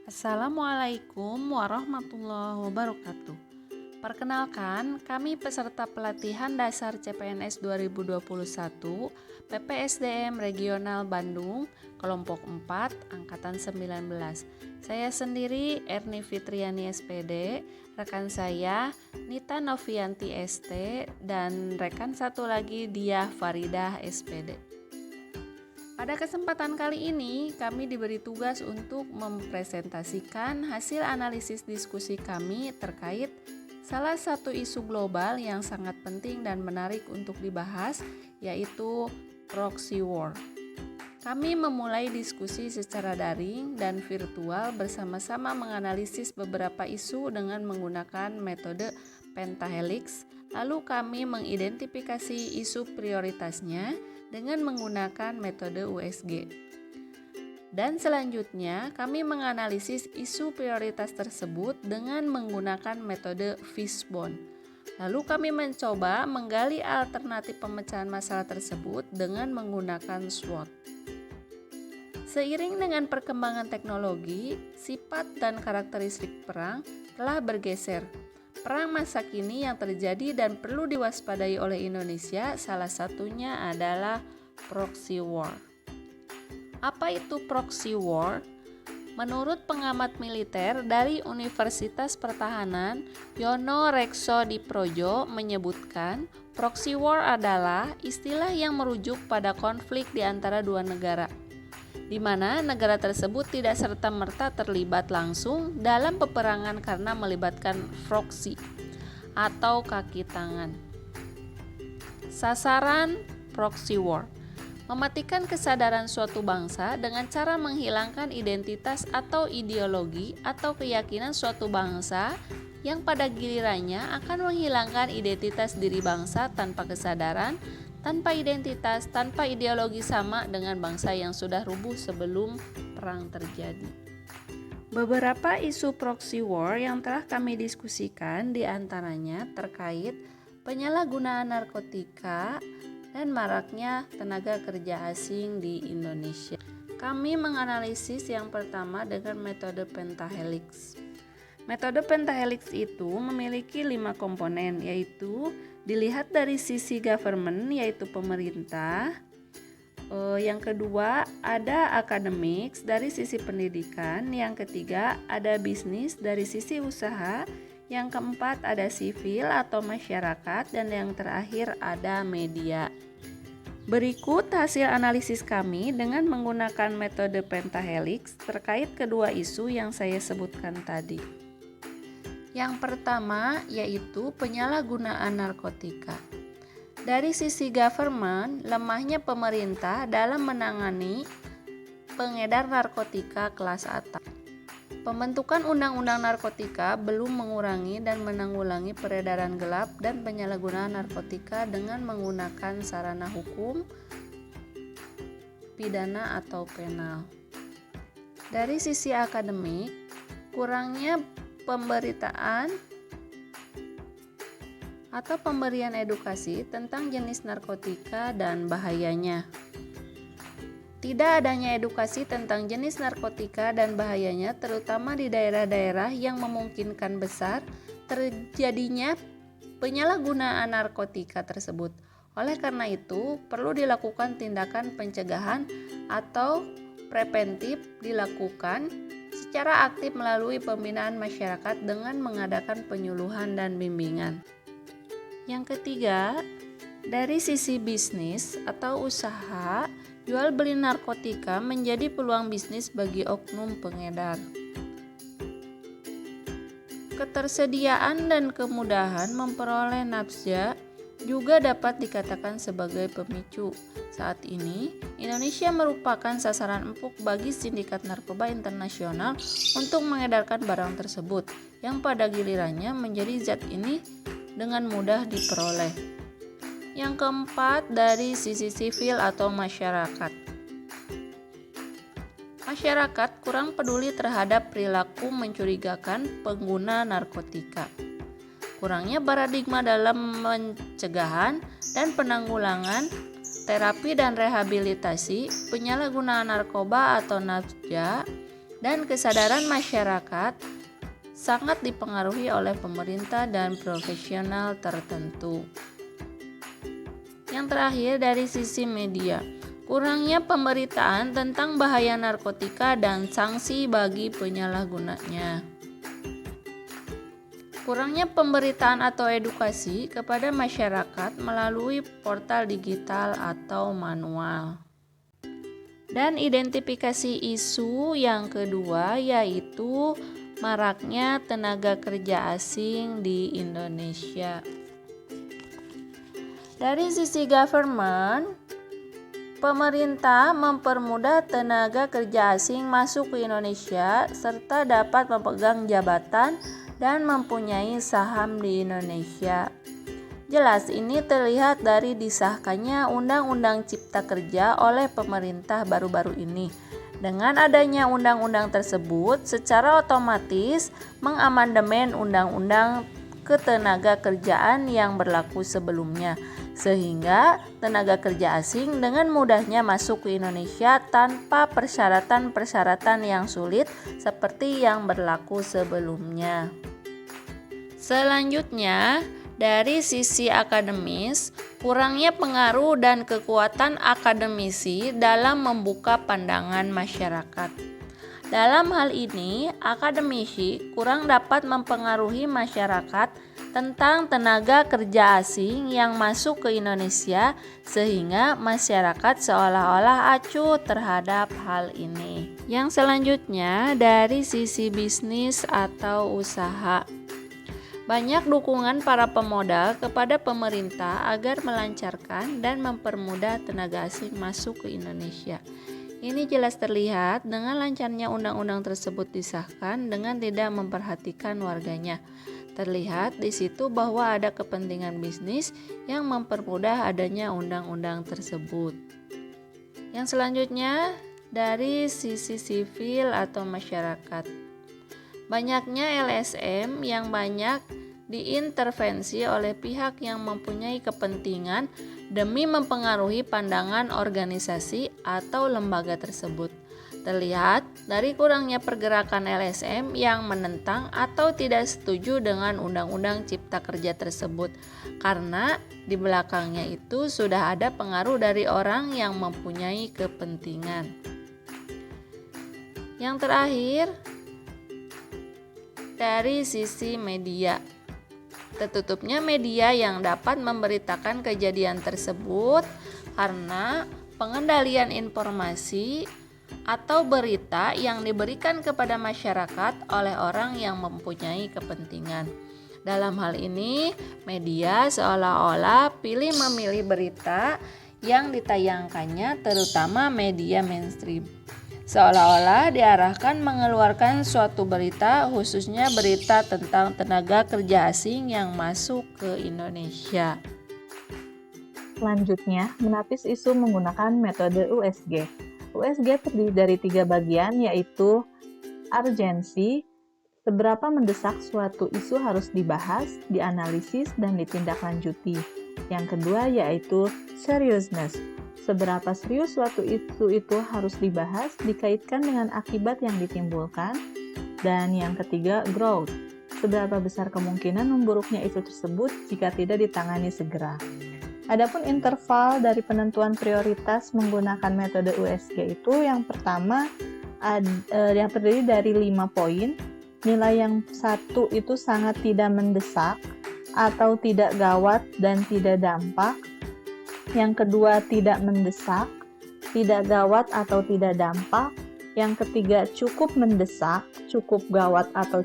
Assalamualaikum warahmatullahi wabarakatuh. Perkenalkan, kami peserta pelatihan dasar CPNS 2021 PPSDM Regional Bandung, kelompok 4, angkatan 19. Saya sendiri Erni Fitriani SPD, rekan saya Nita Novianti ST, dan rekan satu lagi Diah Faridah SPD. Pada kesempatan kali ini, kami diberi tugas untuk mempresentasikan hasil analisis diskusi kami terkait salah satu isu global yang sangat penting dan menarik untuk dibahas, yaitu proxy war. Kami memulai diskusi secara daring dan virtual bersama-sama menganalisis beberapa isu dengan menggunakan metode pentahelix. Lalu kami mengidentifikasi isu prioritasnya dengan menggunakan metode USG. Dan selanjutnya kami menganalisis isu prioritas tersebut dengan menggunakan metode fishbone. Lalu kami mencoba menggali alternatif pemecahan masalah tersebut dengan menggunakan SWOT. Seiring dengan perkembangan teknologi, sifat dan karakteristik perang telah bergeser. Perang masa kini yang terjadi dan perlu diwaspadai oleh Indonesia salah satunya adalah proxy war. Apa itu proxy war? Menurut pengamat militer dari Universitas Pertahanan, Yono Reksodiprojo menyebutkan proxy war adalah istilah yang merujuk pada konflik di antara dua negara, di mana negara tersebut tidak serta-merta terlibat langsung dalam peperangan karena melibatkan proxy atau kaki tangan. Sasaran proxy war: mematikan kesadaran suatu bangsa dengan cara menghilangkan identitas atau ideologi atau keyakinan suatu bangsa yang pada gilirannya akan menghilangkan identitas diri bangsa tanpa kesadaran, tanpa identitas, tanpa ideologi sama dengan bangsa yang sudah rubuh sebelum perang terjadi. Beberapa isu proxy war yang telah kami diskusikan diantaranya terkait penyalahgunaan narkotika dan maraknya tenaga kerja asing di Indonesia. Kami menganalisis yang pertama dengan metode pentahelix. Metode pentahelix itu memiliki 5 komponen, yaitu dilihat dari sisi government, yaitu pemerintah. Yang kedua ada academics dari sisi pendidikan. Yang ketiga ada bisnis dari sisi usaha. Yang keempat ada sivil atau masyarakat. Dan yang terakhir ada media. Berikut hasil analisis kami dengan menggunakan metode pentahelix terkait kedua isu yang saya sebutkan tadi. Yang pertama yaitu penyalahgunaan narkotika. Dari sisi government, lemahnya pemerintah dalam menangani pengedar narkotika kelas atas. Pembentukan undang-undang narkotika belum mengurangi dan menanggulangi peredaran gelap dan penyalahgunaan narkotika dengan menggunakan sarana hukum, pidana atau penal. Dari sisi akademik, kurangnya pemberitaan atau pemberian edukasi tentang jenis narkotika dan bahayanya. Tidak adanya edukasi tentang jenis narkotika dan bahayanya, terutama di daerah-daerah yang memungkinkan besar terjadinya penyalahgunaan narkotika tersebut. Oleh karena itu, perlu dilakukan tindakan pencegahan atau preventif dilakukan secara aktif melalui pembinaan masyarakat dengan mengadakan penyuluhan dan bimbingan. Yang ketiga, dari sisi bisnis atau usaha, jual beli narkotika menjadi peluang bisnis bagi oknum pengedar. Ketersediaan dan kemudahan memperoleh nafsa juga dapat dikatakan sebagai pemicu. Saat ini, Indonesia merupakan sasaran empuk bagi sindikat narkoba internasional untuk mengedarkan barang tersebut, yang pada gilirannya menjadi zat ini dengan mudah diperoleh. Yang keempat, dari sisi sivil atau masyarakat. Masyarakat kurang peduli terhadap perilaku mencurigakan pengguna narkotika. Kurangnya paradigma dalam pencegahan dan penanggulangan, terapi dan rehabilitasi penyalahgunaan narkoba atau nafsa dan kesadaran masyarakat sangat dipengaruhi oleh pemerintah dan profesional tertentu. Yang terakhir dari sisi media, kurangnya pemberitaan tentang bahaya narkotika dan sanksi bagi penyalahgunanya. Kurangnya pemberitaan atau edukasi kepada masyarakat melalui portal digital atau manual. Dan identifikasi isu yang kedua yaitu maraknya tenaga kerja asing di Indonesia. Dari sisi government, pemerintah mempermudah tenaga kerja asing masuk ke Indonesia serta dapat memegang jabatan dan mempunyai saham di Indonesia. Jelas ini terlihat dari disahkannya Undang-Undang Cipta Kerja oleh pemerintah baru-baru ini. Dengan adanya undang-undang tersebut, secara otomatis mengamandemen undang-undang ketenaga kerjaan yang berlaku sebelumnya, sehingga tenaga kerja asing dengan mudahnya masuk ke Indonesia tanpa persyaratan-persyaratan yang sulit seperti yang berlaku sebelumnya. Selanjutnya, dari sisi akademis, kurangnya pengaruh dan kekuatan akademisi dalam membuka pandangan masyarakat. Dalam hal ini, akademisi kurang dapat mempengaruhi masyarakat tentang tenaga kerja asing yang masuk ke Indonesia, sehingga masyarakat seolah-olah acuh terhadap hal ini. Yang selanjutnya, dari sisi bisnis atau usaha. Banyak dukungan para pemodal kepada pemerintah agar melancarkan dan mempermudah tenaga asing masuk ke Indonesia. Ini jelas terlihat dengan lancarnya undang-undang tersebut disahkan dengan tidak memperhatikan warganya. Terlihat di situ bahwa ada kepentingan bisnis yang mempermudah adanya undang-undang tersebut. Yang selanjutnya, dari sisi sivil atau masyarakat. Banyaknya LSM yang banyak diintervensi oleh pihak yang mempunyai kepentingan demi mempengaruhi pandangan organisasi atau lembaga tersebut. Terlihat dari kurangnya pergerakan LSM yang menentang atau tidak setuju dengan Undang-Undang Cipta Kerja tersebut, karena di belakangnya itu sudah ada pengaruh dari orang yang mempunyai kepentingan. Yang terakhir, dari sisi media. Tertutupnya media yang dapat memberitakan kejadian tersebut karena pengendalian informasi atau berita yang diberikan kepada masyarakat oleh orang yang mempunyai kepentingan. Dalam hal ini, media seolah-olah pilih memilih berita yang ditayangkannya, terutama media mainstream. Seolah-olah diarahkan mengeluarkan suatu berita, khususnya berita tentang tenaga kerja asing yang masuk ke Indonesia. Selanjutnya, menapis isu menggunakan metode USG. USG terdiri dari 3 bagian, yaitu urgensi, seberapa mendesak suatu isu harus dibahas, dianalisis, dan ditindaklanjuti. Yang kedua yaitu seriousness, seberapa serius suatu isu itu harus dibahas, dikaitkan dengan akibat yang ditimbulkan. Dan yang ketiga, growth, seberapa besar kemungkinan memburuknya isu tersebut jika tidak ditangani segera. Adapun interval dari penentuan prioritas menggunakan metode USG itu, yang pertama yang terdiri dari 5 poin. Nilai yang satu itu sangat tidak mendesak atau tidak gawat dan tidak dampak. Yang kedua, tidak mendesak, tidak gawat atau tidak dampak. Yang ketiga, cukup mendesak, cukup gawat atau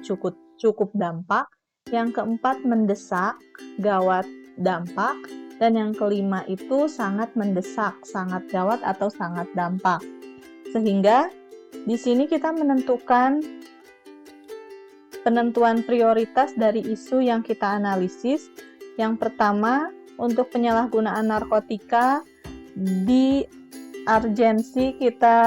cukup dampak. Yang keempat, mendesak, gawat, dampak. Dan yang kelima itu sangat mendesak, sangat gawat atau sangat dampak. Sehingga di sini kita menentukan penentuan prioritas dari isu yang kita analisis. Yang pertama, untuk penyalahgunaan narkotika, di urgensi kita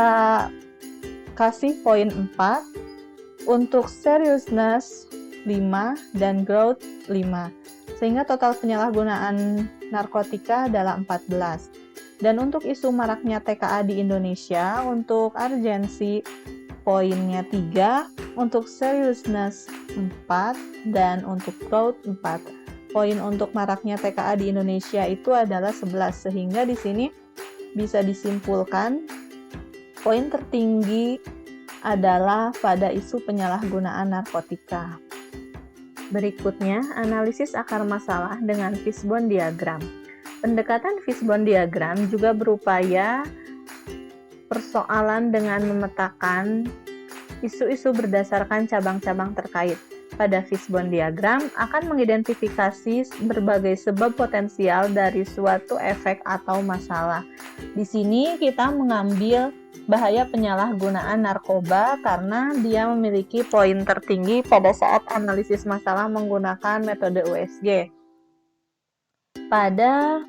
kasih poin 4, untuk seriousness 5, dan growth 5. Sehingga total penyalahgunaan narkotika adalah 14. Dan untuk isu maraknya TKA di Indonesia, untuk urgensi poinnya 3, untuk seriousness 4, dan untuk growth 4. Poin untuk maraknya TKA di Indonesia itu adalah 11, sehingga di sini bisa disimpulkan poin tertinggi adalah pada isu penyalahgunaan narkotika. Berikutnya, analisis akar masalah dengan fishbone diagram. Pendekatan fishbone diagram juga berupaya persoalan dengan memetakan isu-isu berdasarkan cabang-cabang terkait. Pada fishbone diagram akan mengidentifikasi berbagai sebab potensial dari suatu efek atau masalah. Di sini kita mengambil bahaya penyalahgunaan narkoba karena dia memiliki poin tertinggi pada saat analisis masalah menggunakan metode USG. Pada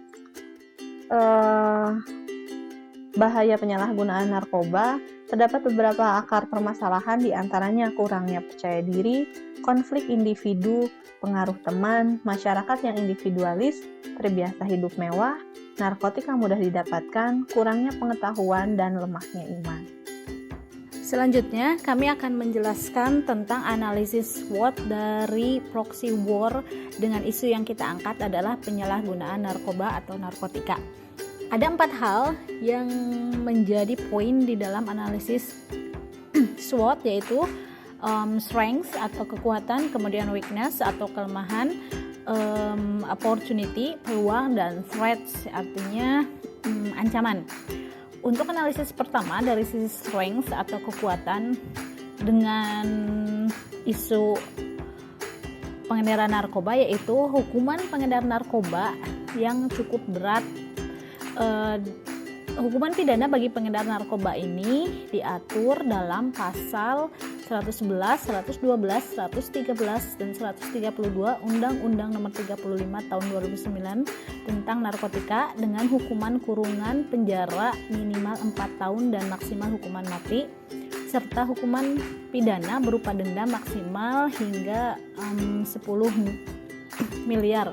bahaya penyalahgunaan narkoba, terdapat beberapa akar permasalahan, di antaranya kurangnya percaya diri, konflik individu, pengaruh teman, masyarakat yang individualis, terbiasa hidup mewah, narkotika mudah didapatkan, kurangnya pengetahuan, dan lemahnya iman. Selanjutnya, kami akan menjelaskan tentang analisis SWOT dari proxy war dengan isu yang kita angkat adalah penyalahgunaan narkoba atau narkotika. Ada 4 hal yang menjadi poin di dalam analisis SWOT, yaitu strength atau kekuatan, kemudian weakness atau kelemahan, opportunity, peluang, dan threats artinya ancaman. Untuk analisis pertama dari sisi strength atau kekuatan dengan isu pengedaran narkoba, yaitu hukuman pengedar narkoba yang cukup berat. Hukuman pidana bagi pengedar narkoba ini diatur dalam pasal 111, 112, 113, dan 132 Undang-Undang Nomor 35 Tahun 2009 tentang narkotika dengan hukuman kurungan penjara minimal 4 tahun dan maksimal hukuman mati, serta hukuman pidana berupa denda maksimal hingga 10 miliar.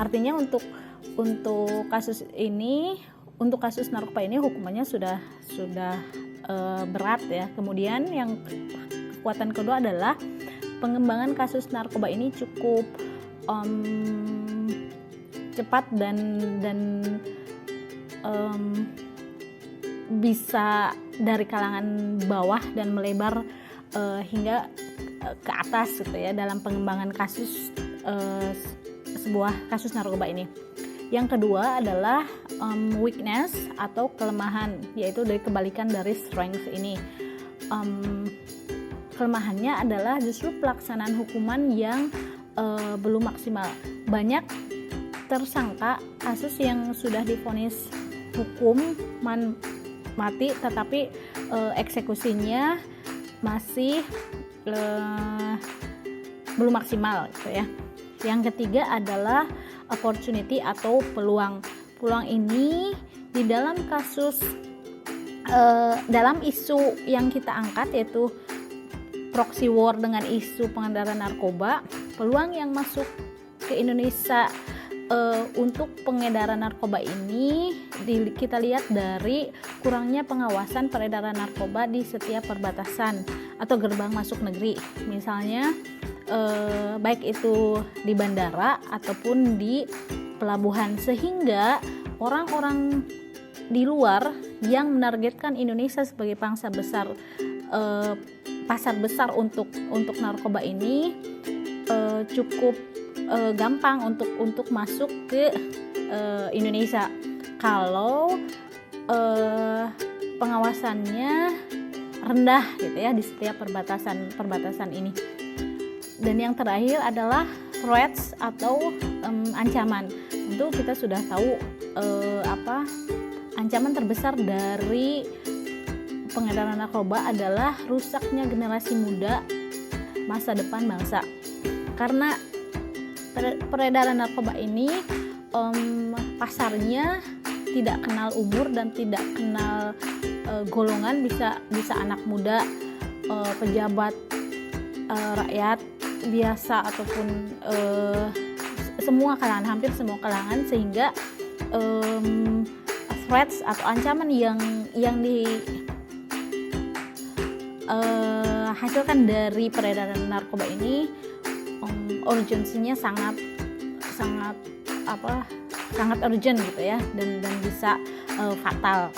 Artinya untuk kasus ini, untuk kasus narkoba ini hukumannya sudah berat ya. Kemudian yang kekuatan kedua adalah pengembangan kasus narkoba ini cukup cepat dan bisa dari kalangan bawah dan melebar hingga ke atas gitu ya dalam pengembangan kasus sebuah kasus narkoba ini. Yang kedua adalah weakness atau kelemahan, yaitu dari kebalikan dari strength ini. Kelemahannya adalah justru pelaksanaan hukuman yang belum maksimal. Banyak tersangka kasus yang sudah divonis hukum mati tetapi eksekusinya masih belum maksimal gitu ya. Yang ketiga adalah opportunity atau peluang. Peluang ini di dalam kasus dalam isu yang kita angkat, yaitu proxy war dengan isu pengedaran narkoba, peluang yang masuk ke Indonesia untuk pengedaran narkoba ini kita lihat dari kurangnya pengawasan peredaran narkoba di setiap perbatasan atau gerbang masuk negeri. Misalnya baik itu di bandara ataupun di pelabuhan, sehingga orang-orang di luar yang menargetkan Indonesia sebagai pangsa besar, pasar besar untuk narkoba ini cukup gampang untuk masuk ke Indonesia kalau pengawasannya rendah gitu ya di setiap perbatasan ini. Dan yang terakhir adalah threats atau ancaman. Tentu kita sudah tahu ancaman terbesar dari pengedaran narkoba adalah rusaknya generasi muda, masa depan bangsa. Karena peredaran narkoba ini pasarnya tidak kenal umur dan tidak kenal golongan, bisa anak muda, pejabat, rakyat biasa ataupun semua kalangan, hampir semua kalangan, sehingga threats atau ancaman yang hasilkan dari peredaran narkoba ini urgensinya sangat urgent gitu ya, dan bisa fatal.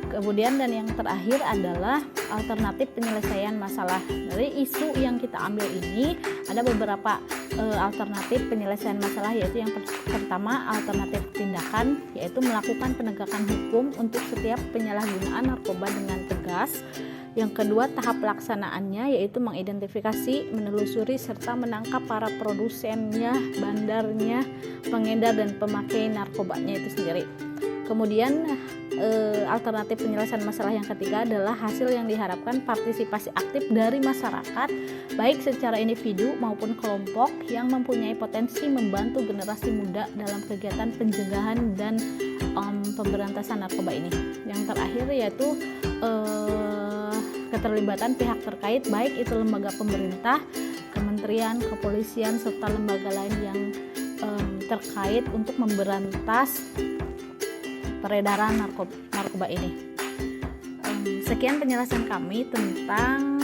Kemudian dan yang terakhir adalah alternatif penyelesaian masalah. Dari isu yang kita ambil ini ada beberapa alternatif penyelesaian masalah, yaitu yang pertama alternatif tindakan, yaitu melakukan penegakan hukum untuk setiap penyalahgunaan narkoba dengan tegas. Yang kedua, tahap pelaksanaannya, yaitu mengidentifikasi, menelusuri, serta menangkap para produsennya, bandarnya, pengedar, dan pemakai narkobanya itu sendiri. Kemudian alternatif penyelesaian masalah yang ketiga adalah hasil yang diharapkan partisipasi aktif dari masyarakat, baik secara individu maupun kelompok yang mempunyai potensi membantu generasi muda dalam kegiatan pencegahan dan pemberantasan narkoba ini. Yang terakhir yaitu keterlibatan pihak terkait, baik itu lembaga pemerintah, kementerian, kepolisian, serta lembaga lain yang terkait untuk memberantas peredaran narkoba ini. Sekian penjelasan kami tentang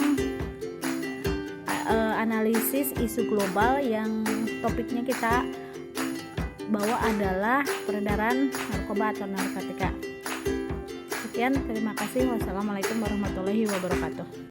analisis isu global yang topiknya kita bawa adalah peredaran narkoba atau narkotika. Sekian, terima kasih. Wassalamualaikum warahmatullahi wabarakatuh.